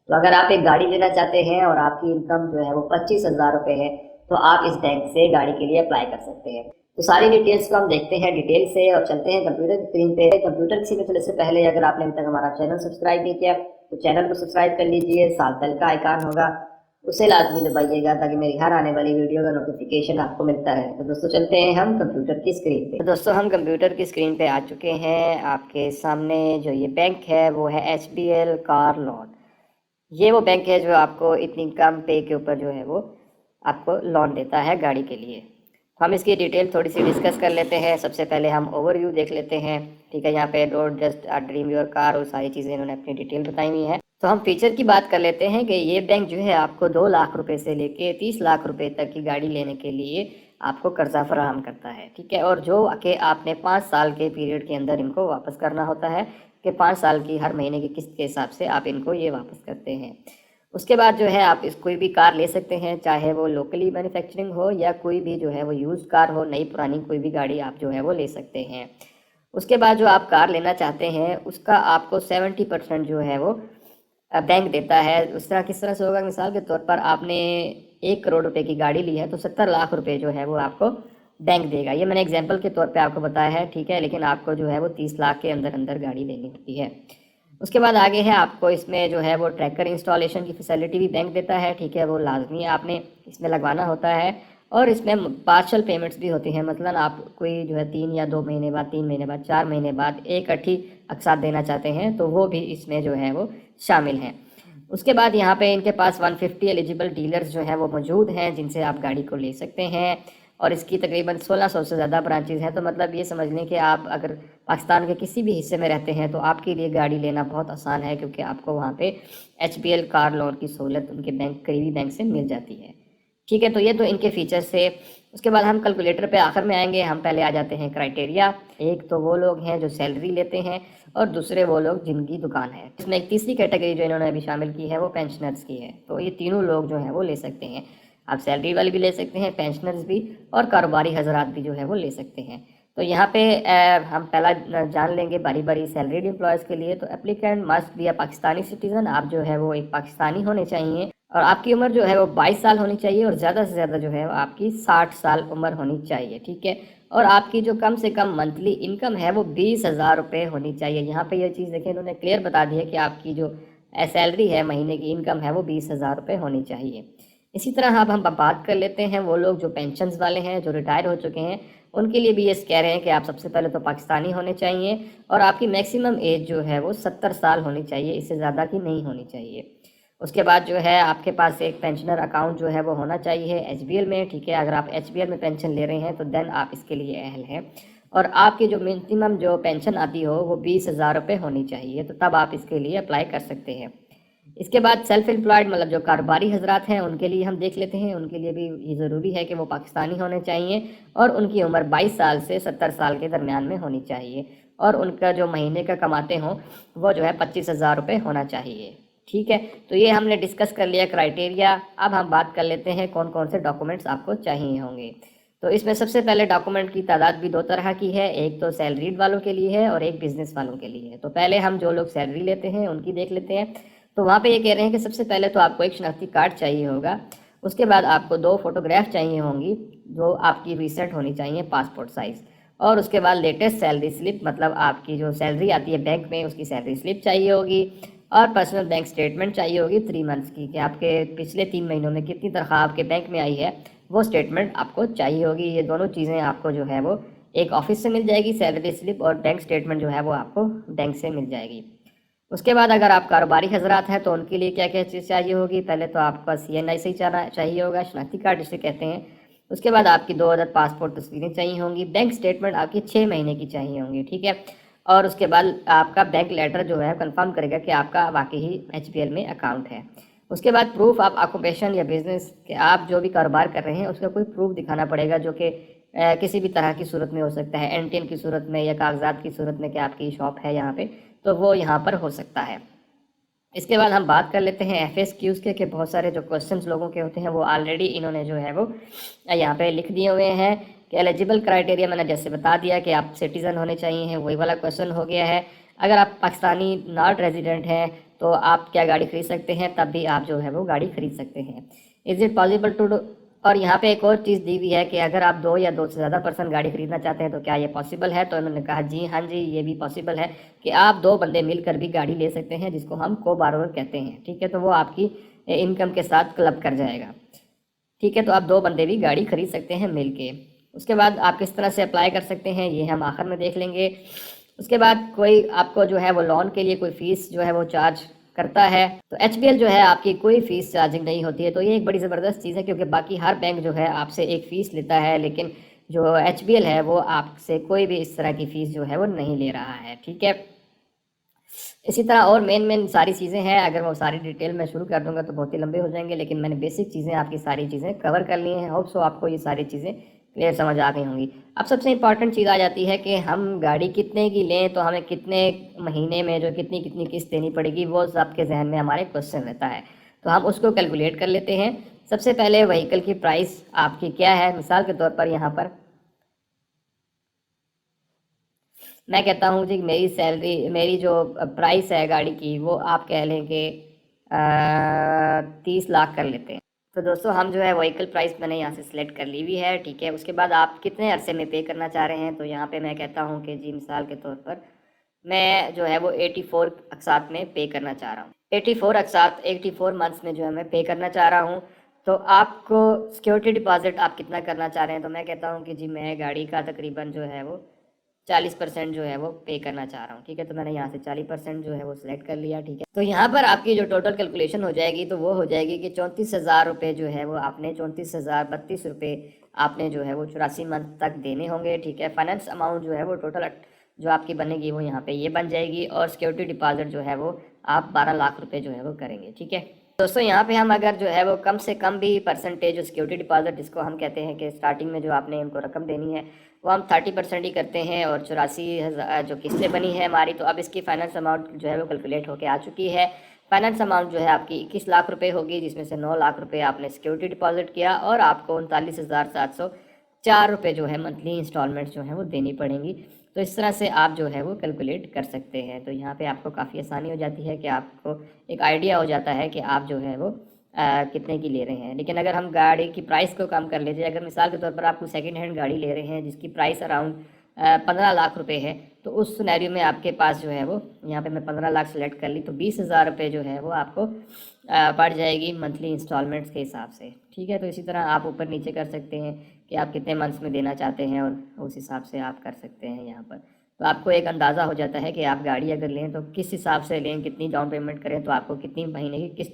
तो अगर आप एक गाड़ी लेना चाहते हैं और आपकी इनकम जो है वो 25,000 रुपये है, तो आप इस बैंक से गाड़ी के लिए अप्लाई कर सकते हैं। तो सारी डिटेल्स को हम देखते हैं डिटेल से और चलते हैं कंप्यूटर की स्क्रीन पे। कंप्यूटर की स्क्रीन पे चलने से पहले अगर आपने अभी तक हमारा चैनल सब्सक्राइब नहीं किया तो चैनल को सब्सक्राइब कर लीजिए। साथ बेल का आइकन होगा, उसे लाजमी दबाइएगा ताकि मेरी हर आने वाली वीडियो का नोटिफिकेशन आपको मिलता रहे। तो दोस्तों चलते हैं हम कंप्यूटर की स्क्रीन पे। तो दोस्तों हम कंप्यूटर की स्क्रीन पे आ चुके हैं। आपके सामने जो ये बैंक है वो है HBL कार लोन। ये वो बैंक है जो आपको इतनी कम पे के ऊपर जो है वो आपको लोन देता है गाड़ी के लिए। तो हम इसकी डिटेल थोड़ी सी डिस्कस कर लेते हैं। सबसे पहले हम ओवरव्यू देख लेते हैं। ठीक है, यहाँ पे don't just dream your car और सारी चीज़ें इन्होंने अपनी डिटेल बताई हुई है। तो हम फीचर की बात कर लेते हैं कि ये बैंक जो है आपको 2 लाख रुपए से लेके 30 लाख रुपए तक की गाड़ी लेने के लिए आपको कर्जा फराहम करता है। ठीक है, और जो कि आपने 5 साल के पीरियड के अंदर इनको वापस करना होता है कि 5 साल की हर महीने की किस्त के हिसाब से आप इनको ये वापस करते हैं। उसके बाद जो है आप इस कोई भी कार ले सकते हैं, चाहे वो लोकली मैन्युफैक्चरिंग हो या कोई भी जो है वो यूज़ कार हो, नई पुरानी कोई भी गाड़ी आप जो है वो ले सकते हैं। उसके बाद जो आप कार लेना चाहते हैं उसका आपको 70% जो है वो बैंक देता है। उस तरह किस तरह से होगा, मिसाल के तौर पर आपने 1 करोड़ रुपए की गाड़ी ली है तो 70 लाख रुपए जो है वो आपको बैंक देगा। ये मैंने एग्जाम्पल के तौर पे आपको बताया है। ठीक है, लेकिन आपको जो है वो 30 लाख के अंदर अंदर गाड़ी लेनी होती है। उसके बाद आगे है आपको इसमें जो है वो ट्रैकर इंस्टॉलेशन की फैसिलिटी भी बैंक देता है। ठीक है, वो लाजमी आपने इसमें लगवाना होता है। और इसमें पार्शल पेमेंट्स भी होती हैं। मतलब आप कोई जो है 3 या 2 महीने बाद, 3 महीने बाद, 4 महीने बाद एक अठी अकसात देना चाहते हैं तो वो भी इसमें जो है वो शामिल हैं। उसके बाद यहाँ पे इनके पास 150 एलिजिबल डीलर्स जो हैं वो मौजूद हैं जिनसे आप गाड़ी को ले सकते हैं। और इसकी तकरीबन 1600 से ज़्यादा ब्रांचेज़ हैं। तो मतलब ये समझ लें कि आप अगर पाकिस्तान के किसी भी हिस्से में रहते हैं तो आपके लिए गाड़ी लेना बहुत आसान है, क्योंकि आपको वहाँ पे HBL कार लोन की सहूलत उनके बैंक, करीबी बैंक से मिल जाती है। ठीक है, तो ये तो इनके फीचर्स से। उसके बाद हम कैलकुलेटर पे आखिर में आएंगे। हम पहले आ जाते हैं क्राइटेरिया। एक तो वो लोग हैं जो सैलरी लेते हैं और दूसरे वो लोग जिनकी दुकान है। इसमें एक तीसरी कैटेगरी जो इन्होंने अभी शामिल की है वो पेंशनर्स की है। तो ये तीनों लोग जो हैं वो ले सकते हैं। आप सैलरी वाले भी ले सकते हैं, पेंशनर्स भी, और कारोबारी हजरात भी जो है वो ले सकते हैं। तो यहाँ पे हम पहला जान लेंगे बारी बारी सैलरीड एम्प्लॉयज़ के लिए। तो applicant must be a Pakistani citizen. आप जो है वो एक पाकिस्तानी होने चाहिए और आपकी उम्र जो है वो 22 साल होनी चाहिए और ज़्यादा से ज़्यादा जो है वो आपकी 60 साल उम्र होनी चाहिए। ठीक है, और आपकी जो कम से कम मंथली इनकम है वो 20,000 रुपये होनी चाहिए। यहाँ पे ये चीज़ देखिए, इन्होंने क्लियर बता दी है कि आपकी जो सैलरी है, महीने की इनकम है वो 20,000 रुपये होनी चाहिए। इसी तरह अब हम बात कर लेते हैं वो लोग जो पेंशन वाले हैं, जो रिटायर हो चुके हैं, उनके लिए भी ये कह रहे हैं कि आप सबसे पहले तो पाकिस्तानी होने चाहिए और आपकी मैक्सिमम एज जो है वो 70 साल होनी चाहिए, इससे ज़्यादा की नहीं होनी चाहिए। उसके बाद जो है आपके पास एक पेंशनर अकाउंट जो है वो होना चाहिए HBL में। ठीक है, अगर आप HBL में पेंशन ले रहे हैं तो देन आप इसके लिए अहल हैं। और आपकी जो मिनिमम जो पेंशन आती हो वो 20,000 रुपये होनी चाहिए, तो तब आप इसके लिए अप्लाई कर सकते हैं। इसके बाद सेल्फ एम्प्लॉयड मतलब जो कारोबारी हजरात हैं उनके लिए हम देख लेते हैं। उनके लिए भी ये ज़रूरी है कि वो पाकिस्तानी होने चाहिए और उनकी उम्र 22 साल से 70 साल के दरमियान में होनी चाहिए और उनका जो महीने का कमाते हों वो जो है 25,000 रुपये होना चाहिए। ठीक है, तो ये हमने डिस्कस कर लिया क्राइटेरिया। अब हम बात कर लेते हैं कौन कौन से डॉक्यूमेंट्स आपको चाहिए होंगे। तो इसमें सबसे पहले डॉक्यूमेंट की तादाद भी 2 तरह की है, एक तो सैलरीड वालों के लिए है और एक बिजनेस वालों के लिए है। तो पहले हम जो लोग सैलरी लेते हैं उनकी देख लेते हैं। तो वहाँ पे ये कह रहे हैं कि सबसे पहले तो आपको एक शनाख्ती कार्ड चाहिए होगा। उसके बाद आपको 2 फोटोग्राफ चाहिए होंगी जो आपकी रिसेंट होनी चाहिए, पासपोर्ट साइज़। और उसके बाद लेटेस्ट सैलरी स्लिप, मतलब आपकी जो सैलरी आती है बैंक में उसकी सैलरी स्लिप चाहिए होगी। और पर्सनल बैंक स्टेटमेंट चाहिए होगी 3 मंथ्स की, कि आपके पिछले 3 महीनों में कितनी तनख्वाह आपके बैंक में आई है वो स्टेटमेंट आपको चाहिए होगी। ये दोनों चीज़ें आपको जो है वो एक ऑफिस से मिल जाएगी, सैलरी स्लिप और बैंक स्टेटमेंट जो है वो आपको बैंक से मिल जाएगी। उसके बाद अगर आप कारोबारी हजरात हैं तो उनके लिए क्या क्या चीज़ चाहिए होगी। पहले तो आपका CNI सही चाहिए होगा, शनाख्ती कार्ड जिसे कहते हैं। उसके बाद आपकी 2 अदद पासपोर्ट तस्वीरें चाहिए होंगी। बैंक स्टेटमेंट आपकी 6 महीने की चाहिए होंगी। ठीक है, और उसके बाद आपका बैंक लेटर जो है कंफर्म करेगा कि आपका वाकई ही HBL में अकाउंट है। उसके बाद प्रूफ ऑफ ऑक्यूपेशन या बिजनेस, कि आप जो भी कारोबार कर रहे हैं उसका कोई प्रूफ दिखाना पड़ेगा, जो कि किसी भी तरह की सूरत में हो सकता है, NTN की सूरत में या कागजात की सूरत में कि आपकी शॉप है यहाँ पे, तो वो यहाँ पर हो सकता है। इसके बाद हम बात कर लेते हैं FAQs के, कि बहुत सारे जो क्वेश्चंस लोगों के होते हैं वो ऑलरेडी इन्होंने जो है वो यहाँ पे लिख दिए हुए हैं। कि एलिजिबल क्राइटेरिया मैंने जैसे बता दिया कि आप सिटीज़न होने चाहिए हैं, वही वाला क्वेश्चन हो गया है। अगर आप पाकिस्तानी नॉट रेजिडेंट हैं तो आप क्या गाड़ी खरीद सकते हैं, तब भी आप जो है वो गाड़ी खरीद सकते हैं। Is it possible to do. और यहाँ पे एक और चीज़ दी हुई है कि अगर आप 2 या 2 से ज़्यादा पर्सन गाड़ी खरीदना चाहते हैं तो क्या ये पॉसिबल है। तो उन्होंने कहा जी हाँ जी, ये भी पॉसिबल है कि आप 2 बंदे मिलकर भी गाड़ी ले सकते हैं, जिसको हम को बारोवर कहते हैं। ठीक है, तो वो आपकी इनकम के साथ क्लब कर जाएगा। ठीक है, तो आप 2 बंदे भी गाड़ी खरीद सकते हैं मिल के। उसके बाद आप किस तरह से अप्लाई कर सकते हैं ये हम आखिर में देख लेंगे। उसके बाद कोई आपको जो है वो लोन के लिए कोई फ़ीस जो है वो चार्ज करता है, तो एचबीएल जो है आपकी कोई फ़ीस चार्जिंग नहीं होती है। तो ये एक बड़ी ज़बरदस्त चीज़ है, क्योंकि बाकी हर बैंक जो है आपसे एक फ़ीस लेता है, लेकिन जो एचबीएल है वो आपसे कोई भी इस तरह की फ़ीस जो है वो नहीं ले रहा है। ठीक है, इसी तरह और मेन सारी चीज़ें हैं। अगर वो सारी डिटेल मैं शुरू कर दूंगा तो बहुत ही लंबे हो जाएंगे, लेकिन मैंने बेसिक चीज़ें आपकी सारी चीज़ें कवर कर ली हैं। होप सो आपको ये सारी चीज़ें क्लियर समझ आ गई होंगी। अब सबसे इंपॉर्टेंट चीज़ आ जाती है कि हम गाड़ी कितने की लें, तो हमें कितने महीने में जो कितनी कितनी किस्त देनी पड़ेगी, वो सबके जहन में हमारे क्वेश्चन रहता है। तो हम उसको कैलकुलेट कर लेते हैं। सबसे पहले व्हीकल की प्राइस आपकी क्या है। मिसाल के तौर पर यहाँ पर मैं कहता हूँ जी, मेरी सैलरी, मेरी जो प्राइस है गाड़ी की, वो आप कह लें कि 30 लाख कर लेते हैं। तो दोस्तों हम जो है व्हीकल प्राइस मैंने यहाँ से सिलेक्ट कर ली हुई है। ठीक है, उसके बाद आप कितने अरसे में पे करना चाह रहे हैं, तो यहाँ पे मैं कहता हूँ कि जी मिसाल के तौर पर मैं जो है वो 84 अकसात में पे करना चाह रहा हूँ। 84 अकसात 84 मंथ्स में जो है मैं पे करना चाह रहा हूँ। तो आपको सिक्योरिटी डिपॉजिट आप कितना करना चाह रहे हैं, तो मैं कहता हूँ कि जी मैं गाड़ी का तकरीबन जो है वो 40% जो है वो पे करना चाह रहा हूँ। ठीक है, तो मैंने यहाँ से 40% जो है वो सिलेक्ट कर लिया। ठीक है, तो यहाँ पर आपकी जो टोटल कैलकुलेशन हो जाएगी, तो वो हो जाएगी कि 34,000 रुपये जो है वो आपने 34,032 रुपये आपने जो है वो 84 मंथ तक देने होंगे। ठीक है, फाइनेंस अमाउंट जो है वो टोटल जो आपकी बनेगी वो यहाँ पे ये बन जाएगी, और सिक्योरिटी डिपॉजिट जो है वो आप 12 लाख रुपए जो है वो करेंगे। ठीक है दोस्तों, यहाँ पे हम अगर जो है वो कम से कम भी परसेंटेज सिक्योरिटी डिपॉजिट, जिसको हम कहते हैं कि स्टार्टिंग में जो आपने इनको रकम देनी है, वो हम 30% ही करते हैं, और 84,000 जो किस्तें बनी है हमारी, तो अब इसकी फाइनेंस अमाउंट जो है वो कैलकुलेट होकर आ चुकी है। फाइनेंस अमाउंट जो है आपकी 21 लाख रुपए होगी, जिसमें से 9 लाख रुपए आपने सिक्योरिटी डिपॉजिट किया, और आपको 39,704 रुपये जो है मंथली इंस्टॉलमेंट्स जो है वो देनी पड़ेंगी। तो इस तरह से आप जो है वो कैलकुलेट कर सकते हैं। तो यहाँ पे आपको काफ़ी आसानी हो जाती है कि आपको एक आइडिया हो जाता है कि आप जो है वो कितने की ले रहे हैं। लेकिन अगर हम गाड़ी की प्राइस को कम कर लेते हैं, अगर मिसाल के तौर पर आप कोई सेकंड हैंड गाड़ी ले रहे हैं जिसकी प्राइस अराउंड 15 लाख रुपए है, तो उस सिनेरियो में आपके पास जो है वो, यहाँ पे मैं 15 लाख सेलेक्ट कर ली, तो 20,000 रुपये जो है वो आपको पड़ जाएगी मंथली इंस्टॉलमेंट्स के हिसाब से। ठीक है, तो इसी तरह आप ऊपर नीचे कर सकते हैं कि आप कितने मंथ्स में देना चाहते हैं, और उस हिसाब से आप कर सकते हैं यहाँ पर। तो आपको एक अंदाज़ा हो जाता है कि आप गाड़ी अगर लें तो किस हिसाब से लें, कितनी डाउन पेमेंट करें, तो आपको कितनी महीने की किस्त